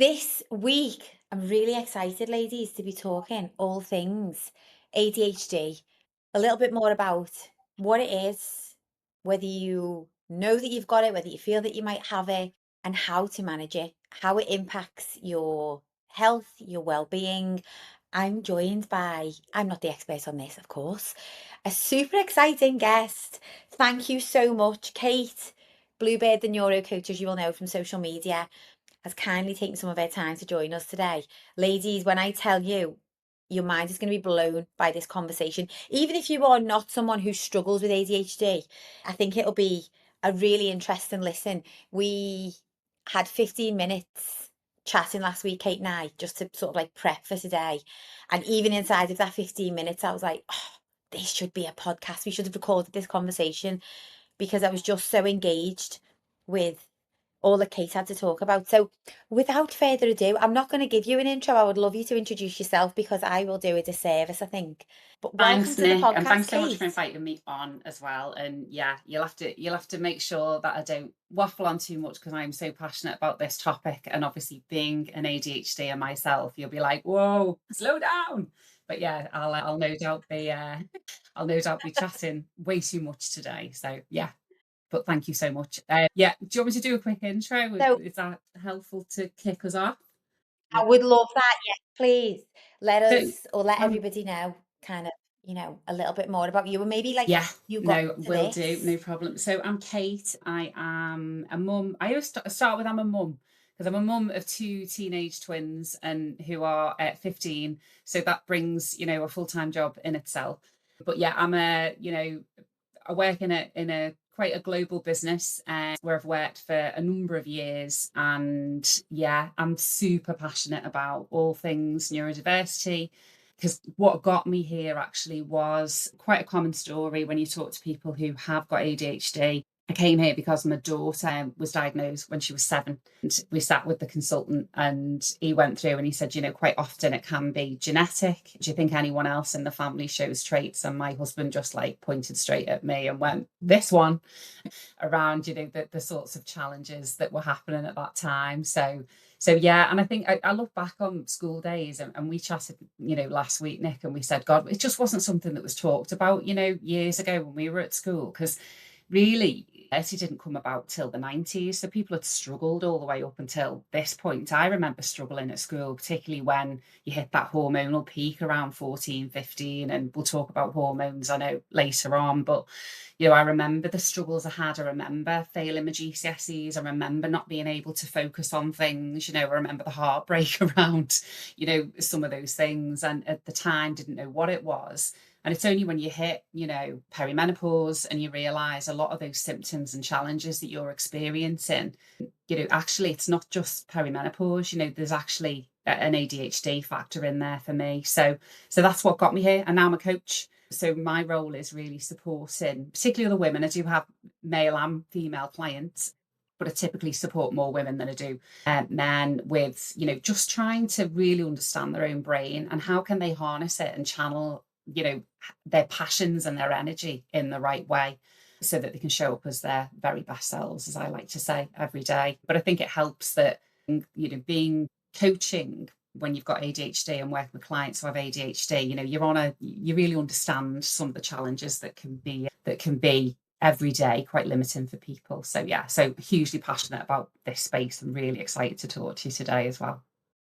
This week, I'm really excited, ladies, to be talking all things ADHD, a little bit more about what it is, whether you know that you've got it, whether you feel that you might have it, and how to manage it, how it impacts your health, your well-being. I'm not the expert on this, of course, a super exciting guest. Thank you so much, Kate Bluebird, the Neurocoach, as you will know from social media, has kindly taken some of her time to join us today. Ladies, when I tell you, your mind is going to be blown by this conversation. Even if you are not someone who struggles with ADHD, I think it'll be a really interesting listen. We had 15 minutes chatting last week, Kate and I, just to sort of like prep for today. And even inside of that 15 minutes, I was like, oh, this should be a podcast. We should have recorded this conversation because I was just so engaged with all that Kate had to talk about. So, without further ado, I'm not going to give you an intro. I would love you to introduce yourself because I will do a disservice, I think. But welcome Thanks, to the Nick, and podcast, thanks so much for Kate. inviting me on as well. And yeah, you'll have to make sure that I don't waffle on too much because I'm so passionate about this topic. And obviously, being an ADHD myself, you'll be like, "Whoa, slow down." But yeah, I'll no doubt be I'll no doubt be chatting way too much today. So yeah, but thank you so much. Yeah, do you want me to do a quick intro? So, Is that helpful to kick us off? I Yeah. would love that. Yes, please let So us or let um, everybody know kind of, a little bit more about you and maybe like Yeah, how you got no, to will do, this. no problem. So I'm Kate. I am a mum. I always start with I'm a mum because I'm a mum of two teenage twins and who are at 15. So that brings, a full-time job in itself. But yeah, I work in a quite a global business where I've worked for a number of years, and yeah, I'm super passionate about all things neurodiversity, because what got me here actually was quite a common story when you talk to people who have got ADHD. I came here because my daughter was diagnosed when she was 7. And we sat with the consultant and he went through and he said, quite often it can be genetic. Do you think anyone else in the family shows traits? And my husband just like pointed straight at me and went, this one, around, the sorts of challenges that were happening at that time. So yeah, and I think I look back on school days, and we chatted, last week, Nick, and we said, God, it just wasn't something that was talked about, years ago when we were at school, because really, it didn't come about till the 90s. So people had struggled all the way up until this point. I remember struggling at school, particularly when you hit that hormonal peak around 14, 15. And we'll talk about hormones, I know, later on. But, I remember the struggles I had. I remember failing my GCSEs. I remember not being able to focus on things. I remember the heartbreak around, some of those things. And at the time, didn't know what it was. And it's only when you hit, perimenopause and you realize a lot of those symptoms and challenges that you're experiencing, actually, it's not just perimenopause, there's actually an ADHD factor in there for me. So that's what got me here. And now I'm a coach. So my role is really supporting, particularly the women. I do have male and female clients, but I typically support more women than I do men with, just trying to really understand their own brain and how can they harness it and channel, their passions and their energy in the right way so that they can show up as their very best selves, as I like to say, every day. But I think it helps that, being coaching when you've got ADHD and working with clients who have ADHD, you really understand some of the challenges that can be every day quite limiting for people. So yeah, so hugely passionate about this space and really excited to talk to you today as well.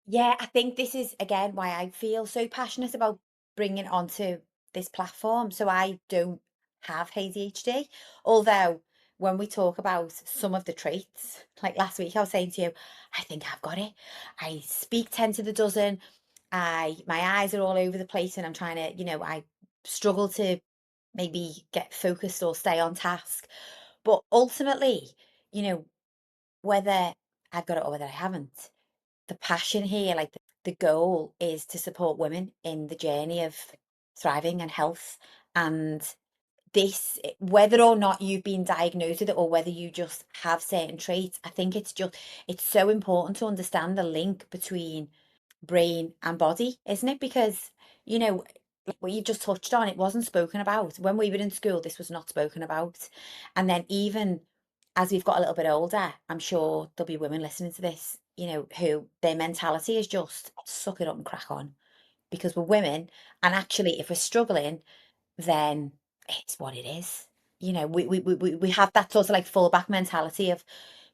Yeah, I think this is again why I feel so passionate about bringing it onto this platform. So I don't have ADHD, although when we talk about some of the traits, like last week I was saying to you, I think I've got it. I speak 10 to the dozen. My eyes are all over the place and I'm trying to, I struggle to maybe get focused or stay on task. But ultimately, you know, whether I've got it or whether I haven't, the passion here, like the goal is to support women in the journey of thriving and health. And whether or not you've been diagnosed with it or whether you just have certain traits, I think it's so important to understand the link between brain and body, isn't it? Because, you know, like what you just touched on, it wasn't spoken about. When we were in school, this was not spoken about. And then even as we've got a little bit older, I'm sure there'll be women listening to this who their mentality is just suck it up and crack on because we're women. And actually, if we're struggling, then it's what it is. We have that sort of like fallback mentality of,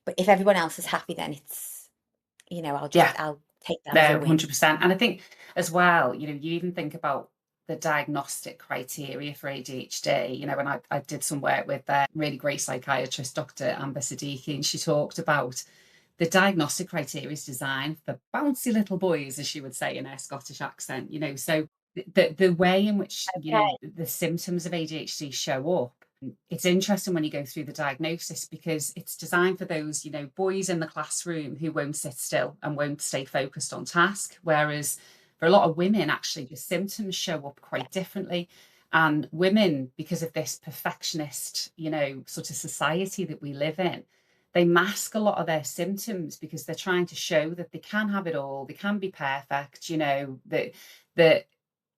but if everyone else is happy, then Yeah. I'll take that as a No, win. 100%. And I think as well, you even think about the diagnostic criteria for ADHD, and I did some work with a really great psychiatrist, Dr. Amber Siddiqui, and she talked about the diagnostic criteria is designed for bouncy little boys, as she would say in her Scottish accent, so the way in which, Okay. the symptoms of ADHD show up, it's interesting when you go through the diagnosis because it's designed for those, boys in the classroom who won't sit still and won't stay focused on task. Whereas for a lot of women, actually, the symptoms show up quite differently. And women, because of this perfectionist, sort of society that we live in, they mask a lot of their symptoms because they're trying to show that they can have it all, they can be perfect, that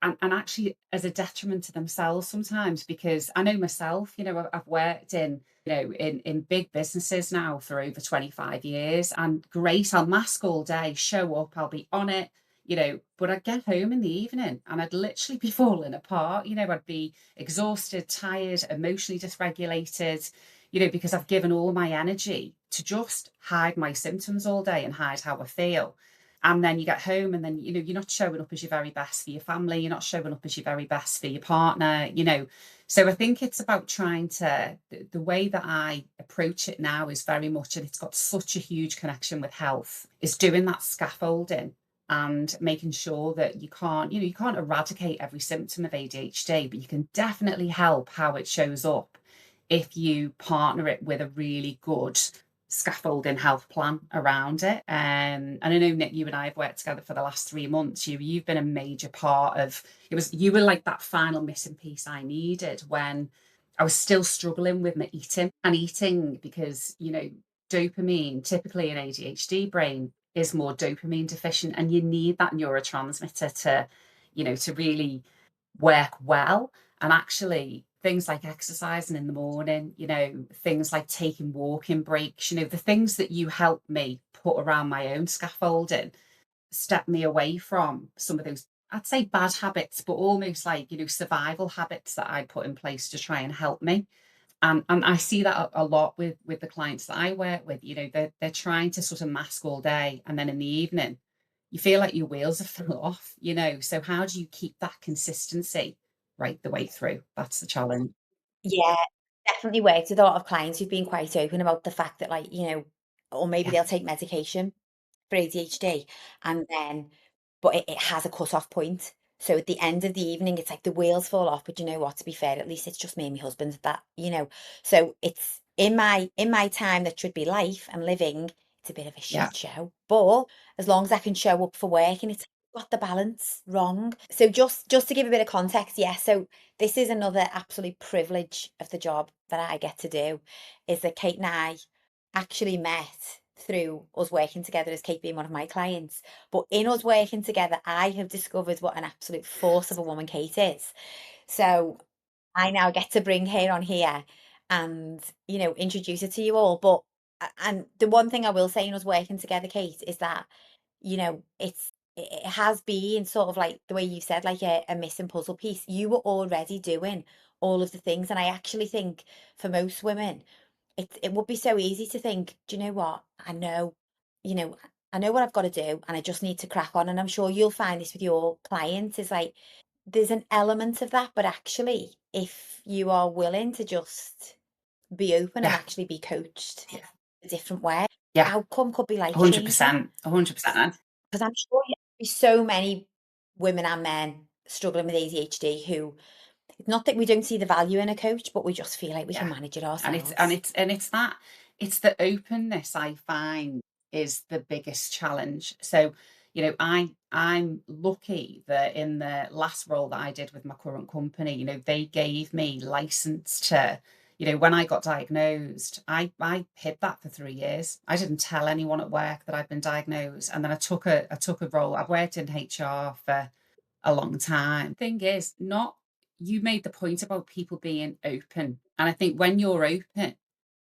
and actually as a detriment to themselves sometimes, because I know myself, I've worked in big businesses now for over 25 years, and great, I'll mask all day, show up, I'll be on it, but I'd get home in the evening and I'd literally be falling apart. I'd be exhausted, tired, emotionally dysregulated, because I've given all my energy to just hide my symptoms all day and hide how I feel. And then you get home and then, you're not showing up as your very best for your family. You're not showing up as your very best for your partner. So I think it's about trying to, the way that I approach it now is very much, and it's got such a huge connection with health, is doing that scaffolding and making sure that you can't eradicate every symptom of ADHD, but you can definitely help how it shows up if you partner it with a really good scaffolding health plan around it. And I know, Nick, you and I have worked together for the last 3 months. You've been a major part of it. You were like that final missing piece I needed when I was still struggling with my eating because, dopamine, typically in ADHD brain, is more dopamine deficient, and you need that neurotransmitter to really work well. And actually, things like exercising in the morning, things like taking walking breaks, the things that you helped me put around my own scaffolding, step me away from some of those, I'd say bad habits, but almost like, survival habits that I put in place to try and help me. And I see that a lot with the clients that I work with. They're trying to sort of mask all day, and then in the evening, you feel like your wheels have fell off. So how do you keep that consistency right the way through? That's the challenge. Yeah, definitely worked with a lot of clients who've been quite open about the fact that, like, or maybe Yeah, they'll take medication for ADHD, and then but it has a cut-off point. So at the end of the evening, it's like the wheels fall off. But you know what? To be fair, at least it's just me and my husband that. So it's in my time that should be life and living, it's a bit of a yeah, shit show. But as long as I can show up for work, and it's got the balance wrong. So just to give a bit of context, yeah. So this is another absolute privilege of the job that I get to do, is that Kate and I actually met through us working together, as Kate being one of my clients. But in us working together, I have discovered what an absolute force of a woman Kate is. So I now get to bring her on here and, introduce her to you all. But and the one thing I will say in us working together, Kate, is that, it has been sort of like the way you said, like a missing puzzle piece. You were already doing all of the things. And I actually think for most women, it would be so easy to think, do you know what? You know, I know what I've got to do and I just need to crack on. And I'm sure you'll find this with your clients, is like there's an element of that, but actually, if you are willing to just be open and yeah, actually be coached a different way, yeah. outcome could be life changing. 100%, 100%. Because I'm sure there'll be so many women and men struggling with ADHD who, it's not that we don't see the value in a coach, but we just feel like we Yeah. can manage it And it's and ourselves. it's and it's that it's the openness I find is the biggest challenge. So, I'm lucky that in the last role that I did with my current company, they gave me license to, when I got diagnosed, I hid that for 3 years. I didn't tell anyone at work that I'd been diagnosed. And then I took a role. I've worked in HR for a long time. Thing is, not you made the point about people being open. And I think when you're open,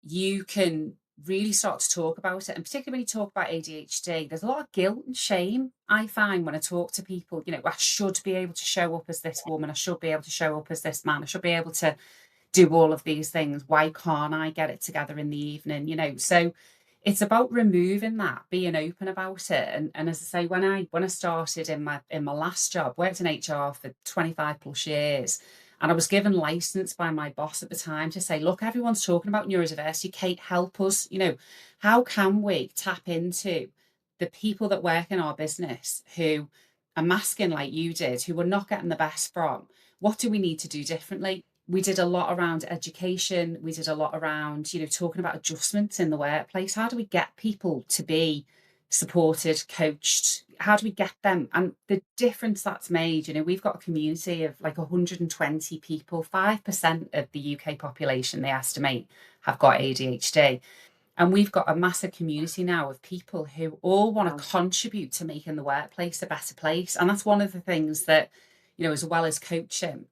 you can really start to talk about it. And particularly when you talk about ADHD, there's a lot of guilt and shame I find when I talk to people. I should be able to show up as this woman. I should be able to show up as this man. I should be able to do all of these things. Why can't I get it together in the evening? So it's about removing that, being open about it. And as I say, when I started in my last job, worked in HR for 25 plus years, and I was given license by my boss at the time to say, look, everyone's talking about neurodiversity. Kate, help us. How can we tap into the people that work in our business who are masking like you did, who we're not getting the best from? What do we need to do differently? We did a lot around education. We did a lot around, talking about adjustments in the workplace. How do we get people to be supported, coached? How do we get them? And the difference that's made, we've got a community of like 120 people, 5% of the UK population, they estimate, have got ADHD. And we've got a massive community now of people who all want Wow. to contribute to making the workplace a better place. And that's one of the things that, as well as coaching,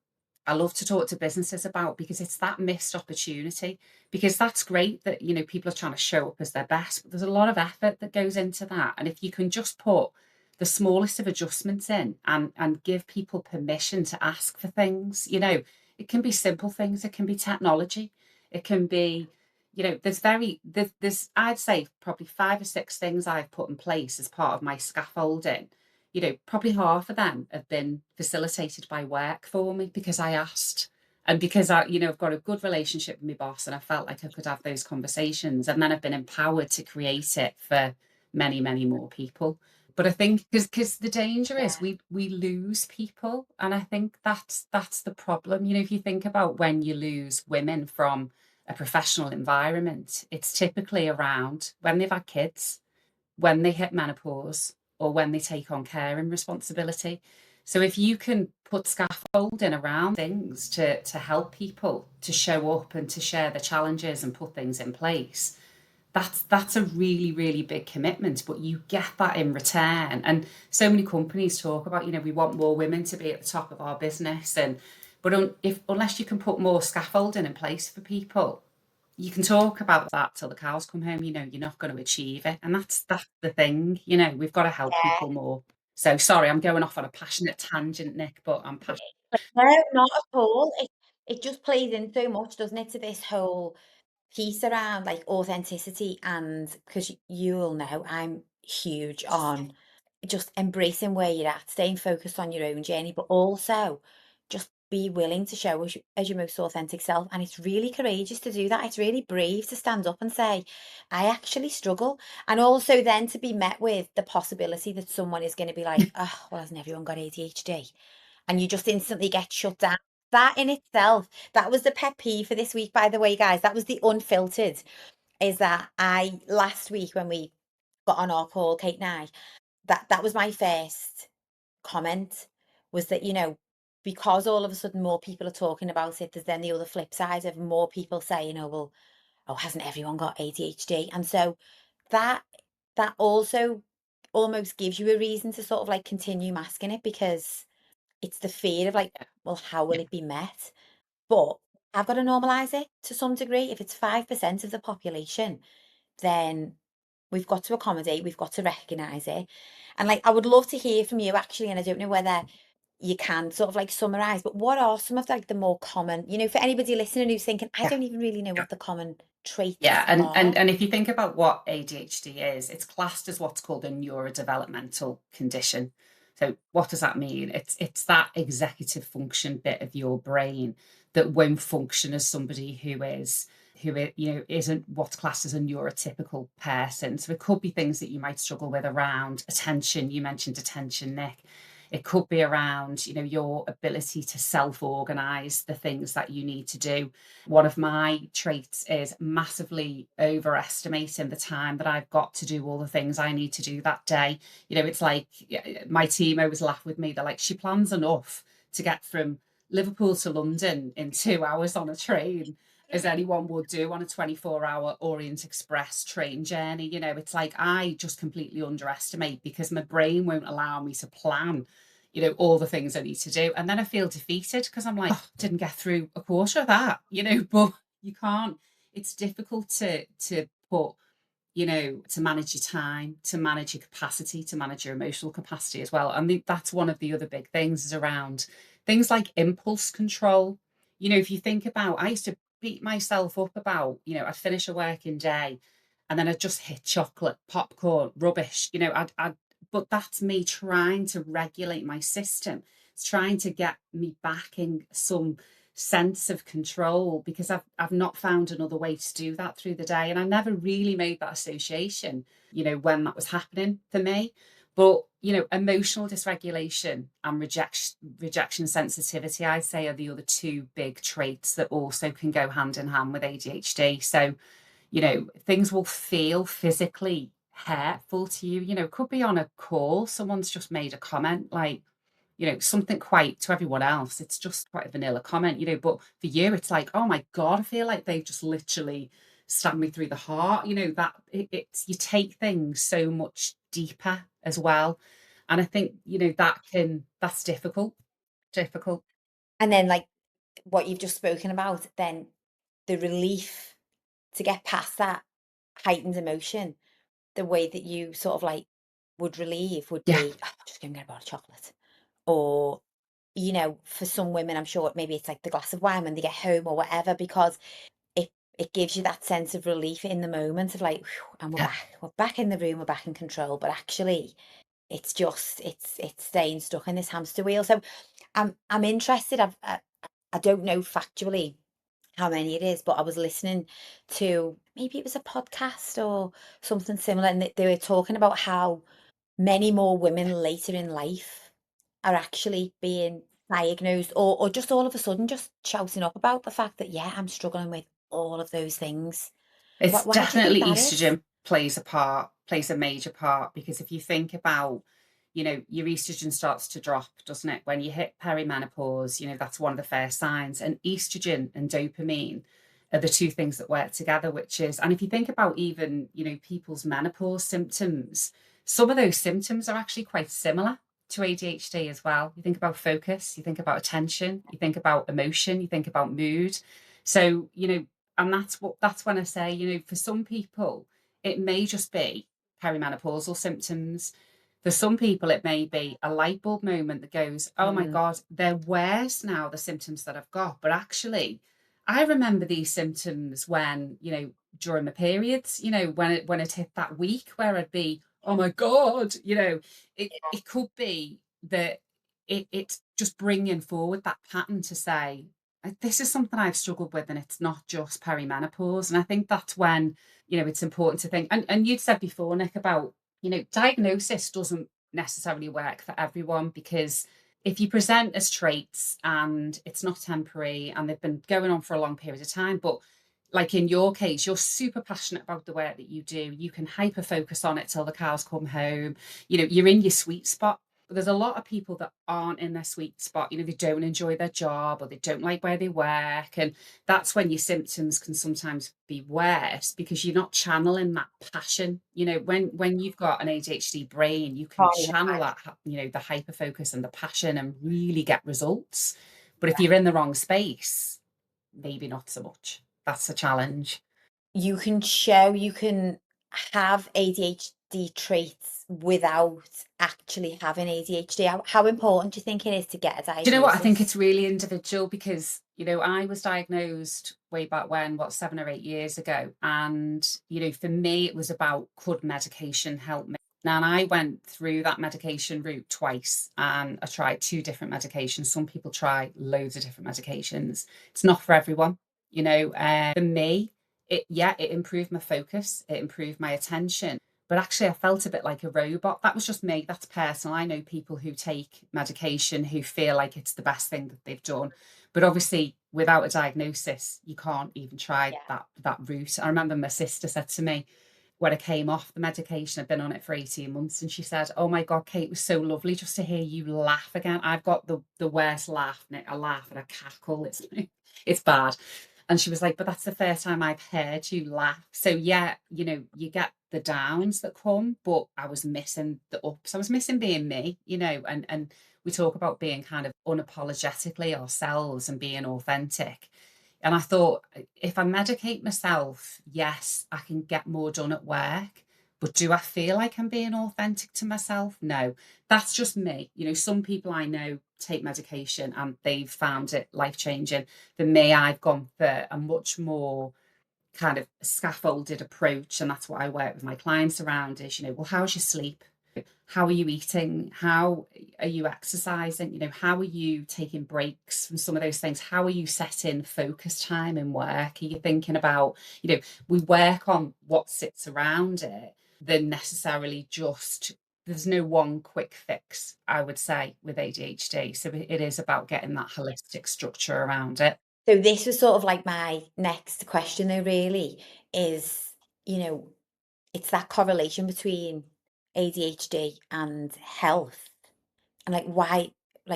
I love to talk to businesses about, because it's that missed opportunity. Because that's great that, people are trying to show up as their best, but there's a lot of effort that goes into that. And if you can just put the smallest of adjustments in and give people permission to ask for things, it can be simple things, it can be technology, it can be, there's I'd say probably 5 or 6 things I've put in place as part of my scaffolding. Probably half of them have been facilitated by work for me because I asked, and because I've got a good relationship with my boss, and I felt like I could have those conversations, and then I've been empowered to create it for many, many more people. But I think because the danger is Yeah. we lose people, and I think that's the problem. If you think about when you lose women from a professional environment, it's typically around when they've had kids, when they hit menopause, or when they take on caring responsibility. So if you can put scaffolding around things to help people to show up and to share the challenges and put things in place, that's a really, really big commitment, but you get that in return. And so many companies talk about, we want more women to be at the top of our business, and but if unless you can put more scaffolding in place for people, you can talk about that till the cows come home, you're not going to achieve it. And that's the thing, we've got to help Yeah. people more. So sorry, I'm going off on a passionate tangent, Nick, but I'm passionate. No, not at all. It just plays in so much, doesn't it, to this whole piece around like authenticity, and because you'll know I'm huge on just embracing where you're at, staying focused on your own journey, but also just be willing to show as your most authentic self. And it's really courageous to do that. It's really brave to stand up and say, I actually struggle. And also then to be met with the possibility that someone is going to be like, oh, well, hasn't everyone got ADHD? And you just instantly get shut down. That in itself, that was the pet peeve for this week, by the way, guys. That was the unfiltered. Is that I last week when we got on our call, Kate and I, that was my first comment, was that, because all of a sudden more people are talking about it, there's then the other flip side of more people saying, oh, well, oh, hasn't everyone got ADHD? And so that that also almost gives you a reason to sort of like continue masking it, because it's the fear of like, well, how will Yeah, it be met? But I've got to normalize it to some degree. If it's 5% of the population, then we've got to accommodate, we've got to recognize it. And like, I would love to hear from you actually, and I don't know whether you can sort of like summarize, but what are some of like the more common, for anybody listening who's thinking, I yeah. don't even really know what the common Yeah, traits and, and are. and if you think about what ADHD is, it's classed as what's called a neurodevelopmental condition. So what does that mean? It's that executive function bit of your brain that won't function as somebody isn't what's classed as a neurotypical person. So it could be things that you might struggle with around attention. You mentioned attention, Nick. It could be around, your ability to self-organize the things that you need to do. One of my traits is massively overestimating the time that I've got to do all the things I need to do that day. It's like my team always laugh with me. They're like, she plans enough to get from Liverpool to London in 2 hours on a train as anyone would do on a 24-hour Orient Express train journey. It's like I just completely underestimate because my brain won't allow me to plan, all the things I need to do. And then I feel defeated because I'm like, oh, didn't get through a quarter of that, but you can't. It's difficult to but to manage your time, to manage your capacity, to manage your emotional capacity as well. I think that's one of the other big things is around things like impulse control. If you think about, I used to beat myself up about, I'd finish a working day and then I'd just hit chocolate, popcorn, rubbish, but that's me trying to regulate my system. It's trying to get me back in some sense of control because I've not found another way to do that through the day. And I never really made that association, when that was happening for me. But, emotional dysregulation and rejection sensitivity, I say, are the other two big traits that also can go hand in hand with ADHD. So, things will feel physically hurtful to you. It could be on a call, someone's just made a comment like, something quite to everyone else, it's just quite a vanilla comment, but for you, it's like, oh my God, I feel like they've just literally stabbed me through the heart, that it's, you take things so much deeper as well. And I think, that's difficult. And then, like, what you've just spoken about, then the relief to get past that heightened emotion, the way that you sort of like would relieve would Yeah. be, "Oh, just go and get a bar of chocolate." Or, for some women, I'm sure maybe it's like the glass of wine when they get home or whatever, because it gives you that sense of relief in the moment of like, "Phew, and we're Yeah. back. We're back in the room, we're back in control." But actually, it's staying stuck in this hamster wheel. So I'm interested. I don't know factually how many it is, but I was listening to, maybe it was a podcast or something similar, and they were talking about how many more women later in life are actually being diagnosed, or just all of a sudden just shouting up about the fact that, yeah, I'm struggling with all of those things. It's Why do you think definitely that is? estrogen plays a major part because if you think about, your estrogen starts to drop, doesn't it? When you hit perimenopause, that's one of the first signs. And estrogen and dopamine are the two things that work together, which is, and if you think about even, people's menopause symptoms, some of those symptoms are actually quite similar to ADHD as well. You think about focus, you think about attention, you think about emotion, you think about mood. So, and that's when I say, for some people, it may just be perimenopausal symptoms. For some people, it may be a light bulb moment that goes, oh my Mm, God, they're worse now, the symptoms that I've got. But actually, I remember these symptoms when, during my periods, when it hit that week where I'd be, oh my God, it could be that it's just bringing forward that pattern to say, this is something I've struggled with, and it's not just perimenopause. And I think that's when, it's important to think. And you'd said before, Nick, about, diagnosis doesn't necessarily work for everyone because if you present as traits and it's not temporary and they've been going on for a long period of time, but like in your case, you're super passionate about the work that you do. You can hyper focus on it till the cows come home. You're in your sweet spot. But there's a lot of people that aren't in their sweet spot. They don't enjoy their job or they don't like where they work. And that's when your symptoms can sometimes be worse because you're not channeling that passion. When you've got an ADHD brain, you can can't even channel imagine. that, the hyper focus and the passion and really get results. But if you're in the wrong space, maybe not so much. That's a challenge. You can have ADHD traits without actually having ADHD. How important do you think it is to get a Do you know what? I think diagnosis? it's really individual because, I was diagnosed way back when, 7 or 8 years ago. And, for me, it was about could medication help me? Now, and I went through that medication route twice and I tried two different medications. Some people try loads of different medications. It's not for everyone, for me, it improved my focus, it improved my attention. But actually, I felt a bit like a robot. That was just me. That's personal. I know people who take medication who feel like it's the best thing that they've done. But obviously, without a diagnosis, you can't even try Yeah. that route. I remember my sister said to me when I came off the medication, I'd been on it for 18 months, and she said, oh my God, Kate, it was so lovely just to hear you laugh again. I've got the worst laugh, Nick. I laugh and I cackle. It's bad. And she was like, but that's the first time I've heard you laugh. So yeah, you get the downs that come, but I was missing the ups. I was missing being me, and we talk about being kind of unapologetically ourselves and being authentic. And I thought, if I medicate myself, yes, I can get more done at work. But do I feel like I'm being authentic to myself? No, that's just me. Some people I know take medication and they've found it life changing. For me, I've gone for a much more kind of scaffolded approach, and that's what I work with my clients around is, well, how's your sleep? How are you eating? How are you exercising? How are you taking breaks from some of those things? How are you setting focus time in work? Are you thinking about, we work on what sits around it than necessarily just, there's no one quick fix, I would say, with ADHD. So it is about getting that holistic structure around it. So this was sort of like my next question though, really, is, you know, it's that correlation between ADHD and health, and like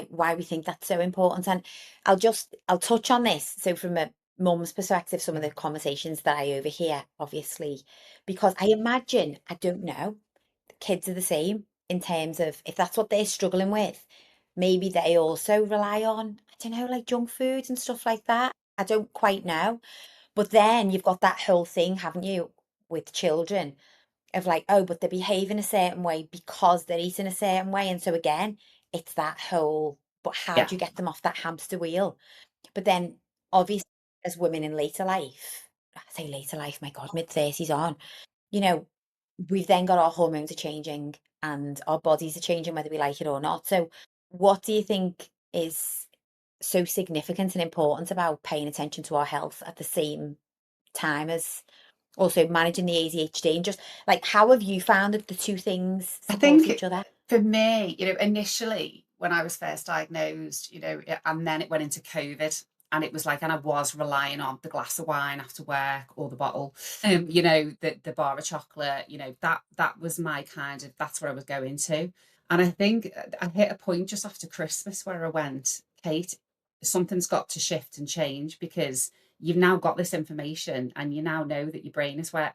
why we think that's so important. And I'll touch on this. So from a mum's perspective, some of the conversations that I overhear, obviously, because I imagine, I don't know, kids are the same in terms of if that's what they're struggling with, maybe they also rely on, I don't know, like junk foods and stuff like that. I don't quite know. But then you've got that whole thing, haven't you, with children of like, oh, but they're behaving a certain way because they're eating a certain way. And so again, it's that whole, but how Yeah. do you get them off that hamster wheel? But then obviously as women in later life, I say later life, my God, mid-30s on, you know, we've then got our hormones are changing and our bodies are changing whether we like it or not. So what do you think is so significant and important about paying attention to our health at the same time as also managing the ADHD, and just like how have you found that the two things I support think each other? for me, initially when I was first diagnosed, and then it went into COVID, and it was like, and I was relying on the glass of wine after work or the bottle, the bar of chocolate, that was my kind of, that's where I was going to. And I think I hit a point just after Christmas where I went, Kate, something's got to shift and change because you've now got this information and you now know that your brain is where,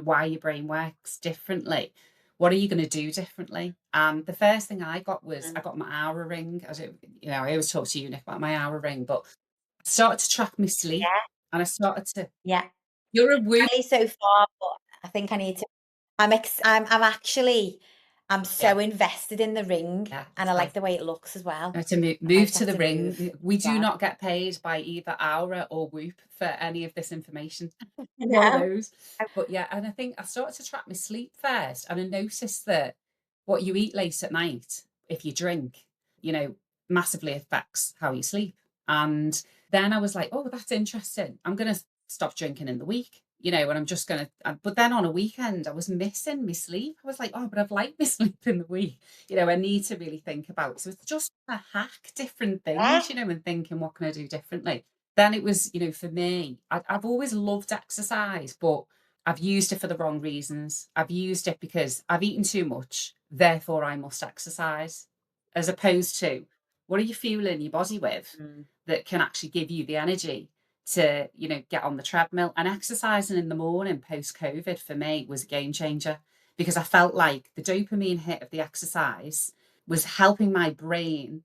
why your brain works differently. What are you going to do differently? And the first thing I got was I Mm. got my hour ring. I don't, I always talk to you, Nick, about my hour ring, but I started to track my sleep Yeah, and I started to, yeah. you're a woo. Only so far, but I think I need to. I'm actually I'm Yeah, so invested in the ring, yeah. and I So like the way it looks as well. to I move might to have the to move ring. We as do well. not get paid by either Aura or Whoop for any of this information. One of No. those. But yeah, and I think I started to track my sleep first, and I noticed that what you eat late at night, if you drink, you know, massively affects how you sleep. And then I was like, oh, that's interesting. I'm going to stop drinking in the week, and I'm just going to. But then on a weekend, I was missing my sleep. I was like, oh, but I've liked my sleep in the week. I need to really think about. So it's just a hack different Yeah. things, and thinking, what can I do differently? Then it was, for me, I've always loved exercise, but I've used it for the wrong reasons. I've used it because I've eaten too much, therefore I must exercise, as opposed to what are you fueling your body with Mm. that can actually give you the energy to, get on the treadmill. And exercising in the morning post COVID for me was a game changer because I felt like the dopamine hit of the exercise was helping my brain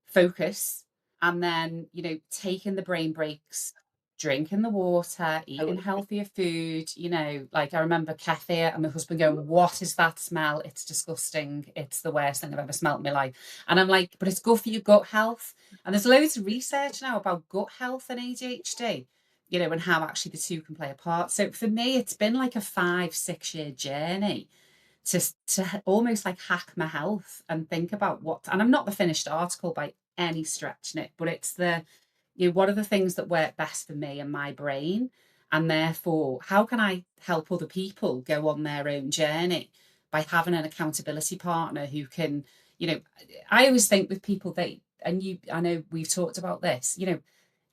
focus, and then, taking the brain breaks, drinking the water, eating Totally. healthier food, like I remember kefir and my husband going, what is that smell? It's disgusting. It's the worst thing I've ever smelt in my life. And I'm like, but it's good for your gut health. And there's loads of research now about gut health and ADHD, and how actually the two can play a part. So for me, it's been like a 5-6 year journey to almost like hack my health and think about what, and I'm not the finished article by any stretch, Nick, but it's the, what are the things that work best for me and my brain, and therefore how can I help other people go on their own journey by having an accountability partner who can, you know I always think with people, and I know we've talked about this,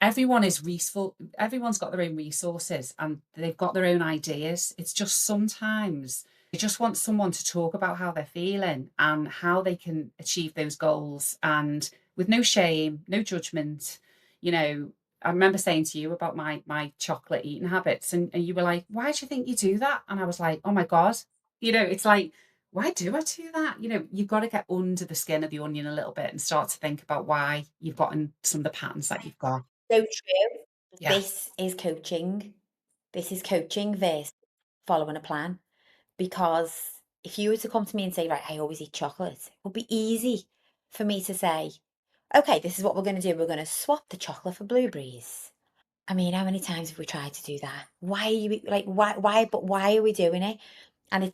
everyone is resourceful, everyone's got their own resources and they've got their own ideas. It's just sometimes they just want someone to talk about how they're feeling and how they can achieve those goals, and with no shame, no judgment. You know, I remember saying to you about my chocolate eating habits, and you were like, "Why do you think you do that?" And I was like, "Oh my God." It's like, why do I do that? You've got to get under the skin of the onion a little bit and start to think about why you've gotten some of the patterns that you've got. So true. Yeah. this is coaching. This is coaching versus following a plan. Because if you were to come to me and say, right, I always eat chocolate, it would be easy for me to say, okay, this is what we're going to do. We're going to swap the chocolate for blueberries. I mean, how many times have we tried to do that? Why are you like, but why are we doing it? And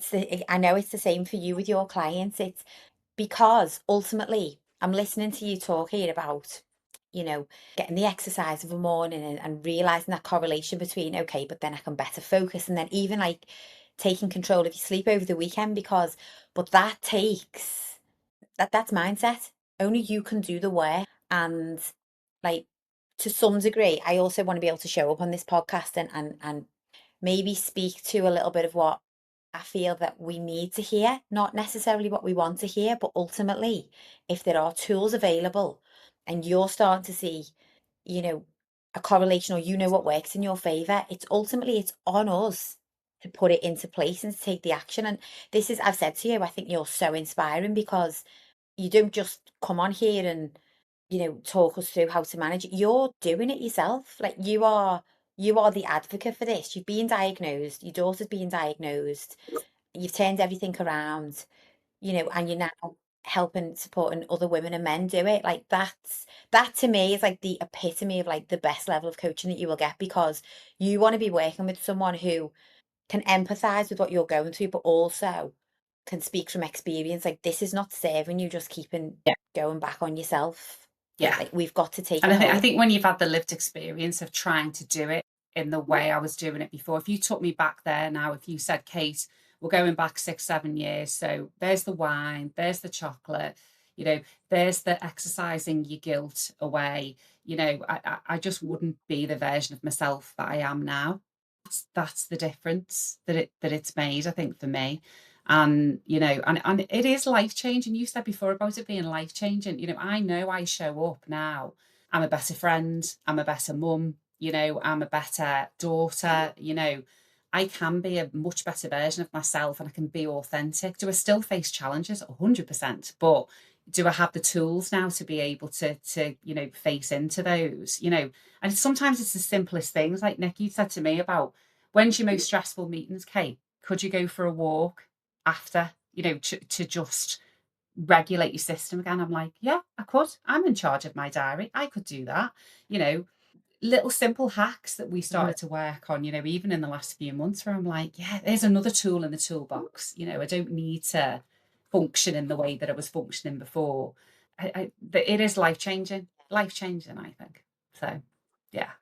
I know it's the same for you with your clients. It's because ultimately I'm listening to you talk here about, you know, getting the exercise of a morning and realizing that correlation between, okay, but then I can better focus. And then even like taking control of your sleep over the weekend because, but that takes, that's mindset. Only you can do the work. And like, to some degree, I also want to be able to show up on this podcast and maybe speak to a little bit of what I feel that we need to hear, not necessarily what we want to hear, but ultimately, if there are tools available and you're starting to see, you know, a correlation or you know what works in your favor, it's on us to put it into place and to take the action. And this is, I've said to you, I think you're so inspiring because you don't just come on here and talk us through how to manage it. You're doing it yourself. Like you are the advocate for this. You've been diagnosed, your daughter's been diagnosed, you've turned everything around, and you're now helping, supporting other women and men do it. Like that to me is like the epitome of like the best level of coaching that you will get because you want to be working with someone who can empathize with what you're going through, but also can speak from experience. Like this is not serving you, just keeping Yeah. going back on yourself. Yeah. Like we've got to take And it I home. think when you've had the lived experience of trying to do it in the way I was doing it before, if you took me back there now, if you said, Kate, we're going back 6, 7 years. So there's the wine, there's the chocolate, you know, there's the exercising your guilt away. I just wouldn't be the version of myself that I am now. That's the difference that it's made, I think, for me. And and it is life changing. You said before about it being life changing. I know I show up now. I'm a better friend. I'm a better mum. I'm a better daughter. I can be a much better version of myself and I can be authentic. Do I still face challenges? 100%. But do I have the tools now to be able to face into those? And sometimes it's the simplest things. Like Nick, you said to me about when's your most stressful meetings, Kate? Could you go for a walk after, to just regulate your system again? I'm like, yeah, I could. I'm in charge of my diary. I could do that. You know, little simple hacks that we Mhm. started to work on, even in the last few months, where I'm like, yeah, there's another tool in the toolbox. I don't need to function in the way that I was functioning before. It is life changing, I think. So, yeah.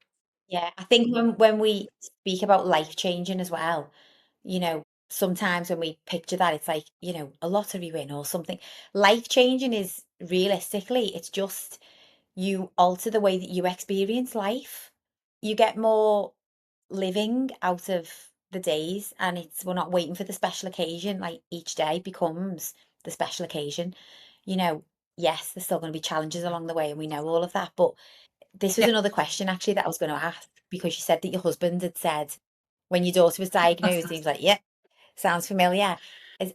Yeah, I think when we speak about life changing as well, sometimes when we picture that, it's like, a lottery win or something. Life changing is realistically, it's just you alter the way that you experience life. You get more living out of the days, and we're not waiting for the special occasion. Like each day becomes the special occasion. You know, yes, there's still going to be challenges along the way, and we know all of that. But this was Yeah, another question actually that I was going to ask because you said that your husband had said when your daughter was diagnosed, he was like, "Yeah, sounds familiar."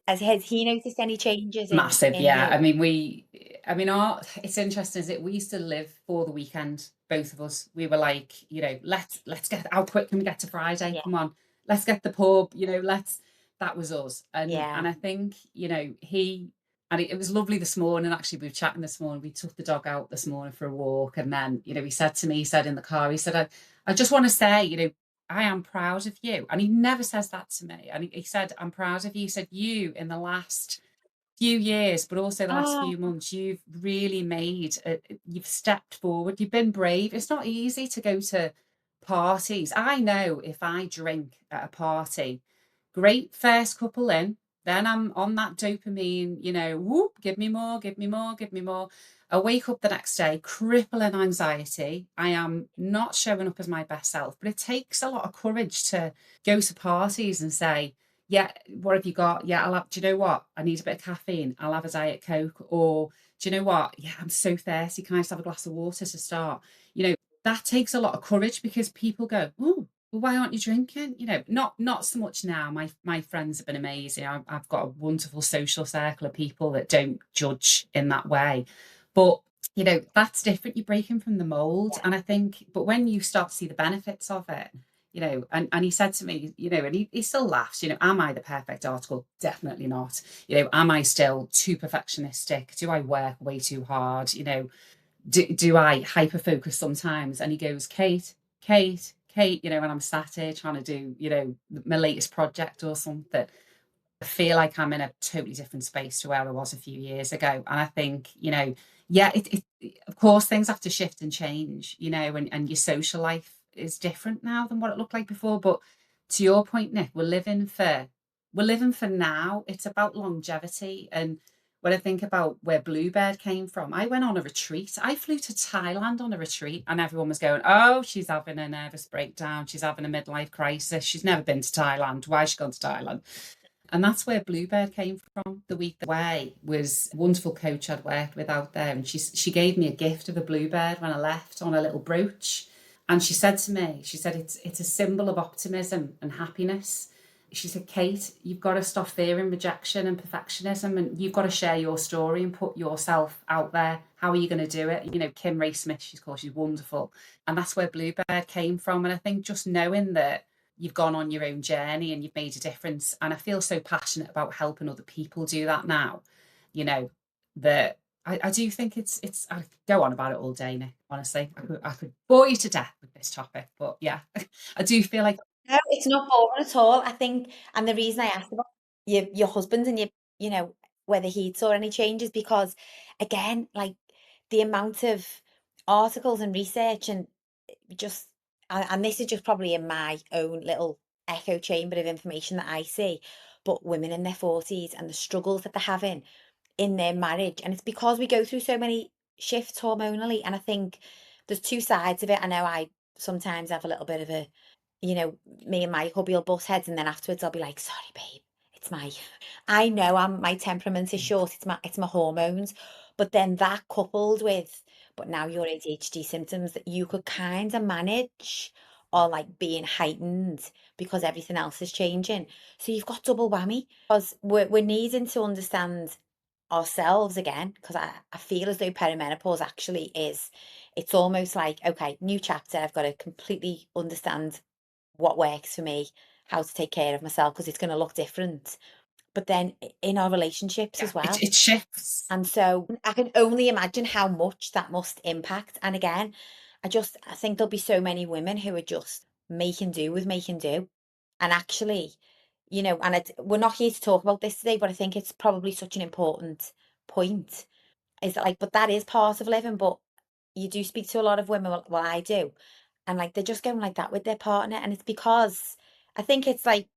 Has he noticed any changes in massive. in Yeah. you? It's interesting, is it? We used to live for the weekend, both of us. We were like, let's get, how quick can we get to Friday? Yeah, Come on, let's get the pub, that was us. And yeah, I think, and it was lovely this morning. Actually, we were chatting this morning. We took the dog out this morning for a walk. And then, he said to me, he said in the car, he said, I just want to say, I am proud of you. And he never says that to me. And he said, I'm proud of you. He said, you in the last few years, but also the last oh, few months, you've stepped forward. You've been brave. It's not easy to go to parties. I know if I drink at a party, great first couple in, then I'm on that dopamine, whoop, give me more, give me more, give me more. I wake up the next day, crippling anxiety. I am not showing up as my best self, but it takes a lot of courage to go to parties and say, yeah, what have you got? Yeah, do you know what? I need a bit of caffeine. I'll have a Diet Coke. Or do you know what? Yeah, I'm so thirsty. Can I just have a glass of water to start? That takes a lot of courage because people go, oh, well, why aren't you drinking? Not so much now. My friends have been amazing. I've got a wonderful social circle of people that don't judge in that way. But that's different. You're breaking from the mold. And I think, but when you start to see the benefits of it, and he said to me, and he still laughs, am I the perfect article? Definitely not. Am I still too perfectionistic? Do I work way too hard? Do I hyper focus sometimes? And he goes, Kate, when I'm sat here trying to do, my latest project or something, I feel like I'm in a totally different space to where I was a few years ago. And I think, yeah, of course things have to shift and change, and your social life is different now than what it looked like before. But to your point, Nick, we're living for now. It's about longevity. And when I think about where Bluebird came from, I went on a retreat. I flew to Thailand on a retreat, and everyone was going, "Oh, she's having a nervous breakdown. She's having a midlife crisis. She's never been to Thailand. Why has she gone to Thailand?" And that's where Bluebird came from. The week away was a wonderful coach I'd worked with out there, and she gave me a gift of a bluebird when I left on a little brooch. And she said to me, she said it's a symbol of optimism and happiness. She said, Kate, you've got to stop fearing rejection and perfectionism, and you've got to share your story and put yourself out there. How are you going to do it? Kim Ray Smith, she's wonderful. And that's where Bluebird came from. And I think just knowing that you've gone on your own journey and you've made a difference. And I feel so passionate about helping other people do that now, you know, that I do think I could go on about it all day, Nick, honestly. I could bore you to death with this topic, but yeah, I do feel like, No, it's not boring at all. I think, and the reason I asked about your husband and you know, whether he saw any changes, because again, like the amount of articles and research and just, and this is just probably in my own little echo chamber of information that I see, but women in their 40s and the struggles that they're having in their marriage. And it's because we go through so many shifts hormonally. And I think there's two sides of it. I know I sometimes have a little bit of a, you know, me and my hubby will butt heads, and then afterwards I'll be like, sorry, babe, it's my, I know my temperament is short, it's my hormones. But then that coupled with, but now your ADHD symptoms that you could kind of manage are like being heightened because everything else is changing. So you've got double whammy because we're needing to understand ourselves again, because I feel as though perimenopause actually is, it's almost like, okay, new chapter, I've got to completely understand what works for me, how to take care of myself, because it's going to look different. But then in our relationships yeah, as it, well. it shifts. And so I can only imagine how much that must impact. And again, I think there'll be so many women who are just making do with making do. And actually, and we're not here to talk about this today, but I think it's probably such an important point, is that like, but that is part of living. But you do speak to a lot of women, well, I do, and like they're just going like that with their partner. And it's because I think it's like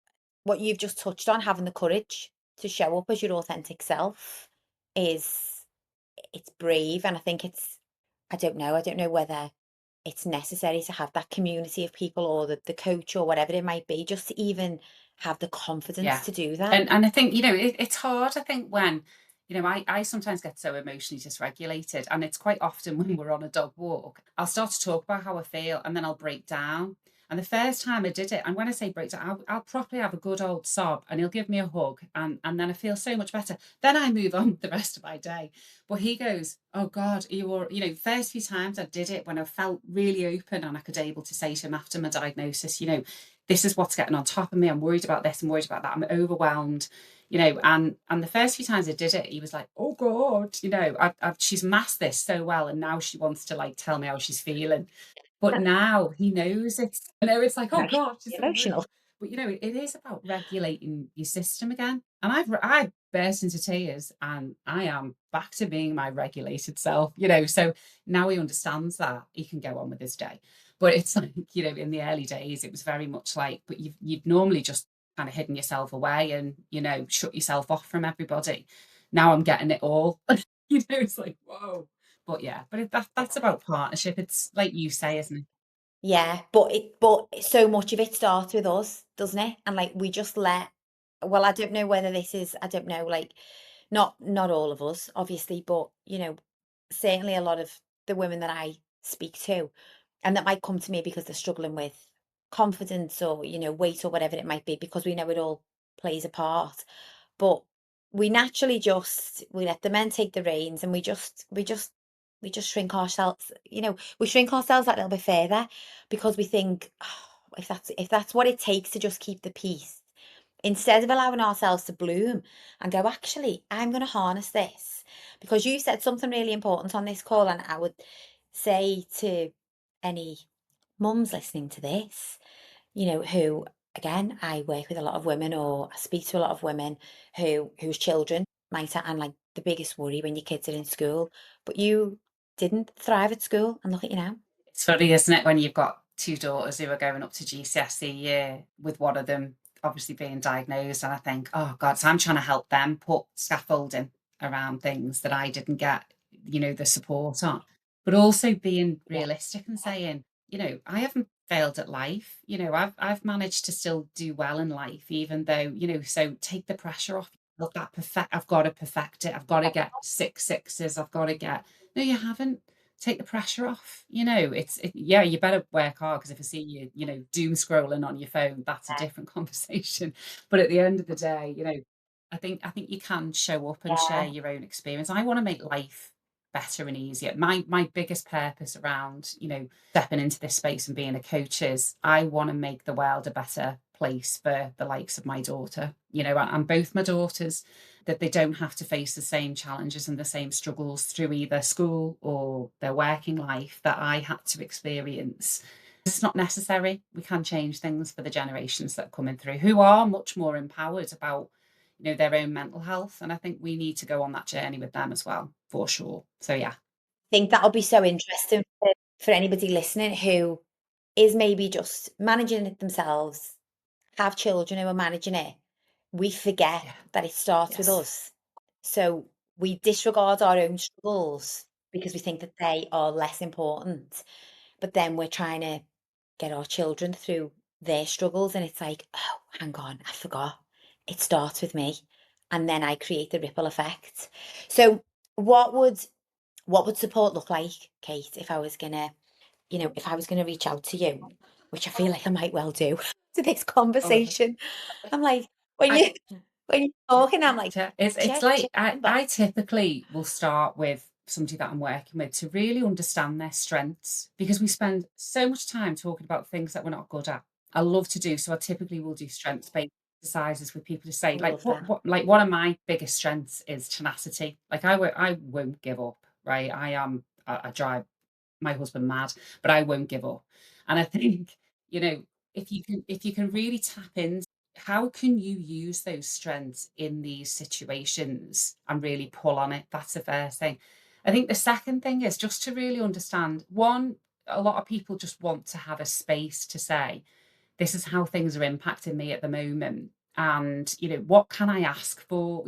what you've just touched on, having the courage to show up as your authentic self is, it's brave. And I think I don't know whether it's necessary to have that community of people, or the coach or whatever it might be, just to even have the confidence Yeah. to do that. And I think, it's hard, I think, when, I sometimes get so emotionally dysregulated, and it's quite often when we're on a dog walk, I'll start to talk about how I feel and then I'll break down. And the first time I did it, and when I say break down, I'll properly have a good old sob, and he'll give me a hug, and then I feel so much better. Then I move on with the rest of my day. But he goes, "Oh God, you were, first few times I did it when I felt really open and I could able to say to him after my diagnosis, this is what's getting on top of me. I'm worried about this. I'm worried about that. I'm overwhelmed, and the first few times I did it, he was like, "Oh God, she's masked this so well, and now she wants to like tell me how she's feeling." But now he knows it. I know it's like, "Oh Emotional. God, she's so Emotional. rude." But it is about regulating your system again. And I burst into tears, and I am back to being my regulated self. So now he understands that he can go on with his day. But it's like, in the early days, it was very much like, but you've normally just kind of hidden yourself away and, shut yourself off from everybody. Now I'm getting it all. It's like, whoa. But yeah, that's about partnership. It's like you say, isn't it? Yeah, but so much of it starts with us, doesn't it? And like we just let, well, I don't know whether this is, I don't know, like not all of us, obviously, but certainly a lot of the women that I speak to, and that might come to me because they're struggling with confidence, or weight, or whatever it might be, because we know it all plays a part. But we naturally just, we let the men take the reins, and we just we just shrink ourselves, we shrink ourselves that little bit further because we think, "Oh, if that's what it takes to just keep the peace," instead of allowing ourselves to bloom and go, "Actually, I'm going to harness this." Because you said something really important on this call, and I would say to any mums listening to this, who, again, I work with a lot of women, or I speak to a lot of women whose children might have, and like the biggest worry when your kids are in school, but you didn't thrive at school, and look at you now. It's funny, isn't it, when you've got two daughters who are going up to GCSE year, with one of them obviously being diagnosed, and I think, oh God, so I'm trying to help them put scaffolding around things that I didn't get, the support on. But also being Yeah, realistic and saying, I haven't failed at life. I've managed to still do well in life, even though, so take the pressure off of that I've got to perfect it. I've got to get six sixes. I've got to get, no, you haven't. Take the pressure off. Yeah, you better work hard, because if I see you, doom scrolling on your phone, that's a different conversation. But at the end of the day, I think you can show up and share yeah. your own experience. I want to make life better and easier. My biggest purpose around, stepping into this space and being a coach is I want to make the world a better place for the likes of my daughter, and both my daughters, that they don't have to face the same challenges and the same struggles through either school or their working life that I had to experience. It's not necessary. We can change things for the generations that are coming through, who are much more empowered about, their own mental health. And I think we need to go on that journey with them as well, for sure. So yeah. Think that'll be so interesting for anybody listening who is maybe just managing it themselves, have children who are managing it. We forget Yeah. that it starts with Yes. us. So we disregard our own struggles because we think that they are less important. But then we're trying to get our children through their struggles, and it's like, oh, hang on, I forgot. It starts with me. And then I create the ripple effect. So what would what would support look like, Kate, if I was gonna reach out to you, which I feel like I might well do to this I love it. conversation. I'm like, when I you when you're talking, I'm like, it's check, like check, but I typically will start with somebody that I'm working with to really understand their strengths, because we spend so much time talking about things that we're not good at. I love to do so. I typically will do strengths-based exercises with people to say, I like, love that. like one of my biggest strengths is tenacity. Like I won't give up, right? I drive my husband mad, but I won't give up. And I think, you know, if you can really tap in, how can you use those strengths in these situations and really pull on it? That's the first thing. I think the second thing is just to really understand, one, a lot of people just want to have a space to say, this is how things are impacting me at the moment. And what can I ask for?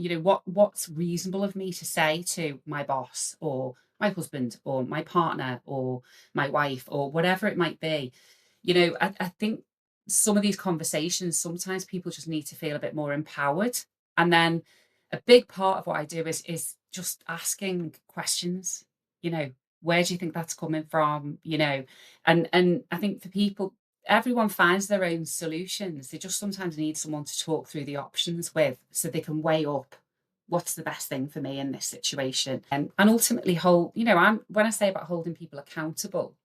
What's reasonable of me to say to my boss, or my husband, or my partner, or my wife, or whatever it might be. I think some of these conversations, sometimes people just need to feel a bit more empowered. And then a big part of what I do is just asking questions. you know where do you think that's coming from? And I think for people, everyone finds their own solutions. They just sometimes need someone to talk through the options with, so they can weigh up what's the best thing for me in this situation, and ultimately hold, I'm when I say about holding people accountable,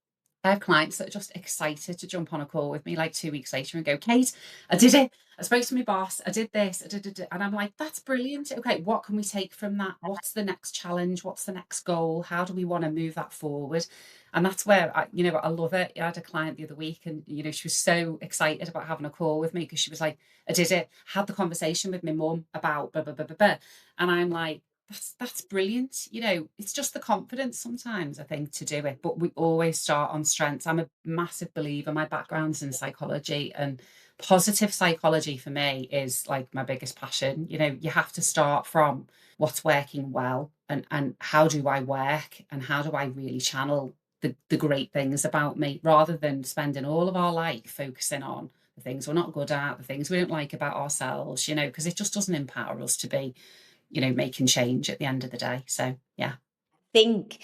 I have clients that are just excited to jump on a call with me like 2 weeks later and go, Kate, I did it. I spoke to my boss. I did this. I did. And I'm like, that's brilliant. Okay, what can we take from that? What's the next challenge? What's the next goal? How do we want to move that forward? And that's where I love it. I had a client the other week, and she was so excited about having a call with me, because she was like, I did it. Had the conversation with my mum about blah, blah, blah, blah, blah. And I'm like, that's brilliant. It's just the confidence sometimes, I think, to do it. But we always start on strengths. I'm a massive believer. My background's in psychology, and positive psychology for me is like my biggest passion. You have to start from what's working well, and how do I work, and how do I really channel the great things about me, rather than spending all of our life focusing on the things we're not good at, the things we don't like about ourselves, because it just doesn't empower us to be, making change at the end of the day. So yeah. Think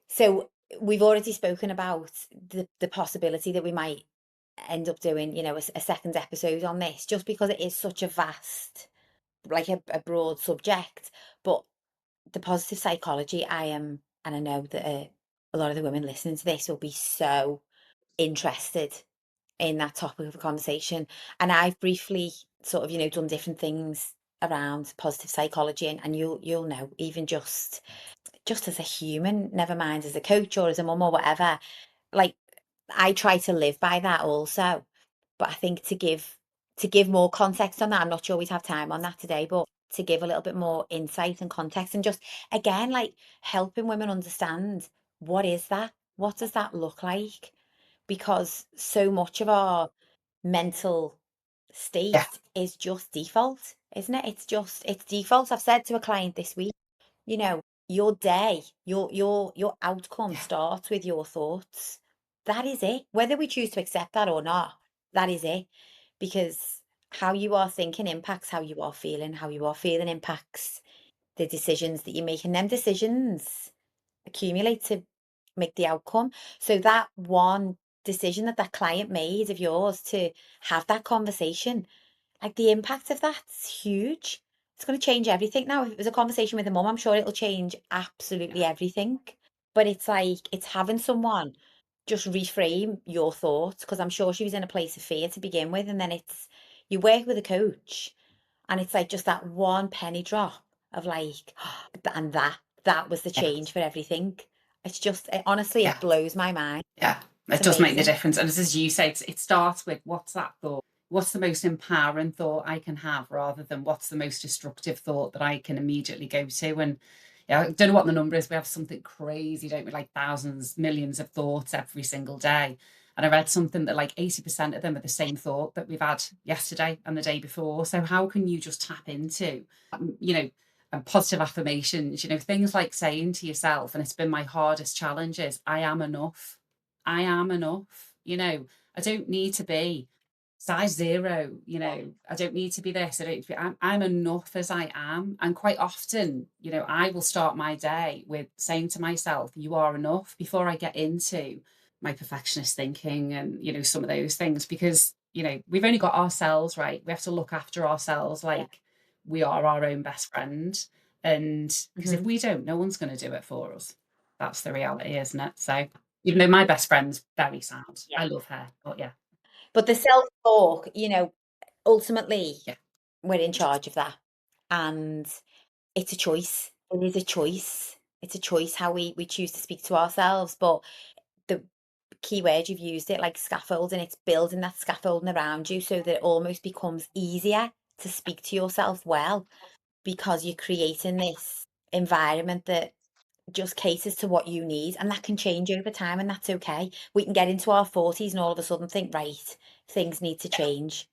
so. We've already spoken about the possibility that we might end up doing, a second episode on this, just because it is such a vast, like a broad subject. But the positive psychology, I am, and I know that a lot of the women listening to this will be so interested in that topic of a conversation. And I've briefly sort of, done different things around positive psychology, and you'll know, even just as a human, never mind as a coach or as a mum or whatever, like I try to live by that also. But I think to give more context on that, I'm not sure we'd have time on that today, but to give a little bit more insight and context, and just again, like helping women understand, what is that? What does that look like? Because so much of our mental Yeah, state is just default, isn't it? It's default. I've said to a client this week, you know, your day, your outcome yeah, starts with your thoughts. That is it. Whether we choose to accept that or not, that is it. Because how you are thinking impacts how you are feeling. How you are feeling impacts the decisions that you make. And them decisions accumulate to make the outcome. So that one decision that that client made of yours to have that conversation, like the impact of that's huge. It's going to change everything. Now, if it was a conversation with a mum, I'm sure it'll change absolutely everything. But it's like, it's having someone just reframe your thoughts, because I'm sure she was in a place of fear to begin with. And then you work with a coach, and it's like just that one penny drop of like, and that was the yeah, change for everything. Honestly, yeah. it blows my mind. Yeah, It's it does make the amazing. difference. And as you say, it starts with, what's that thought? What's the most empowering thought I can have, rather than what's the most destructive thought that I can immediately go to. And yeah, I don't know what the number is. We have something crazy, don't we? Like thousands, millions of thoughts every single day. And I read something that like 80% of them are the same thought that we've had yesterday and the day before. So how can you just tap into, you know, positive affirmations, things like saying to yourself, and it's been my hardest challenge, is I am enough. I am enough. I don't need to be size zero. I don't need to be this. I don't need to be, I'm enough as I am. And quite often, I will start my day with saying to myself, you are enough, before I get into my perfectionist thinking and, some of those things, because, we've only got ourselves, right? We have to look after ourselves Yeah. like we are our own best friend. And because if Hmm. we don't, no one's going to do it for us. That's the reality, isn't it? So, even though my best friend's very sad, Yeah. I love her, but yeah, But the self-talk, ultimately yeah, we're in charge of that. And it's a choice. It is a choice. It's a choice how we choose to speak to ourselves. But the key word you've used, it like scaffolding, it's building that scaffolding around you so that it almost becomes easier to speak to yourself well, because you're creating this environment that just caters to what you need, and that can change over time, and that's okay. We can get into our 40s and all of a sudden think, right, things need to change.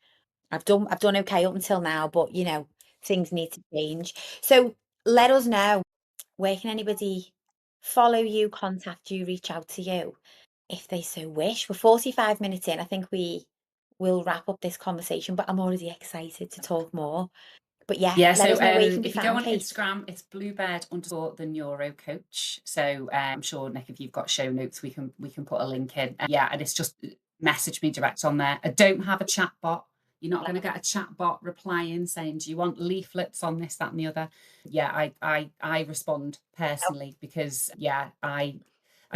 I've done okay up until now, but things need to change. So let us know, where can anybody follow you, contact you, reach out to you if they so wish. We're 45 minutes in. I think we will wrap up this conversation, but I'm already excited to talk more. But yeah, yeah. let So us know where you can be if you go found, on Kate. Instagram, it's Bluebird underscore the Neurocoach. So I'm sure, Nick, if you've got show notes, we can put a link in. Yeah, and it's just message me direct on there. I don't have a chat bot. You're not going to get a chat bot replying saying, "Do you want leaflets on this, that, and the other?" Yeah, I respond personally, because yeah, I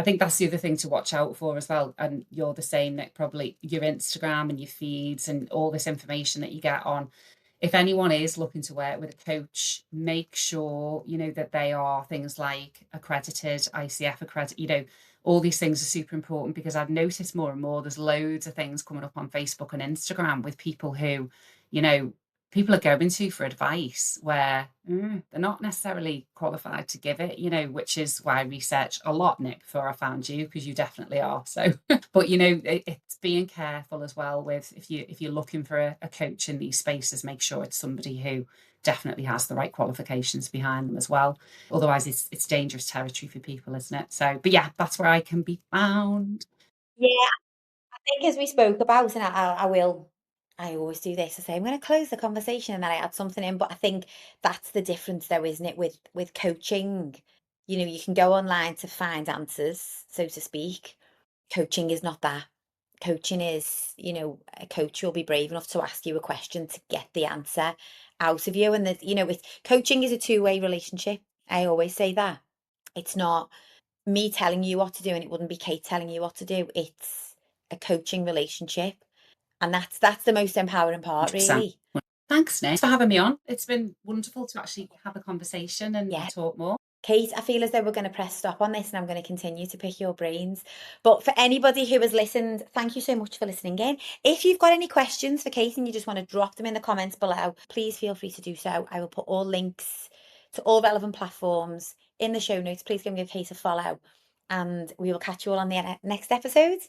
think that's the other thing to watch out for as well. And you're the same, Nick, probably your Instagram and your feeds and all this information that you get on. If anyone is looking to work with a coach, make sure, that they are things like accredited, ICF accredited, all these things are super important, because I've noticed more and more there's loads of things coming up on Facebook and Instagram with people who, you know, people are going to for advice where they're not necessarily qualified to give it, which is why I researched a lot, Nick, before I found you, because you definitely are. So but it's being careful as well with, if you're looking for a coach in these spaces, make sure it's somebody who definitely has the right qualifications behind them as well. Otherwise it's dangerous territory for people, isn't it? So but yeah, that's where I can be found. Yeah, I think as we spoke about, and I always do this. I say I'm going to close the conversation and then I add something in. But I think that's the difference, though, isn't it? With coaching, you can go online to find answers, so to speak. Coaching is not that. Coaching is, a coach will be brave enough to ask you a question to get the answer out of you. And that, coaching is a two-way relationship. I always say that. It's not. me telling you what to do and it wouldn't be Kate telling you what to do. It's a coaching relationship. And that's the most empowering part, 100%. really. Thanks, Nick, for having me on. It's been wonderful to actually have a conversation and Yeah. talk more. Kate, I feel as though we're going to press stop on this and I'm going to continue to pick your brains. But for anybody who has listened, thank you so much for listening in. If you've got any questions for Kate and you just want to drop them in the comments below, please feel free to do so. I will put all links to all relevant platforms in the show notes. Please go and give Kate a follow and we will catch you all on the next episode.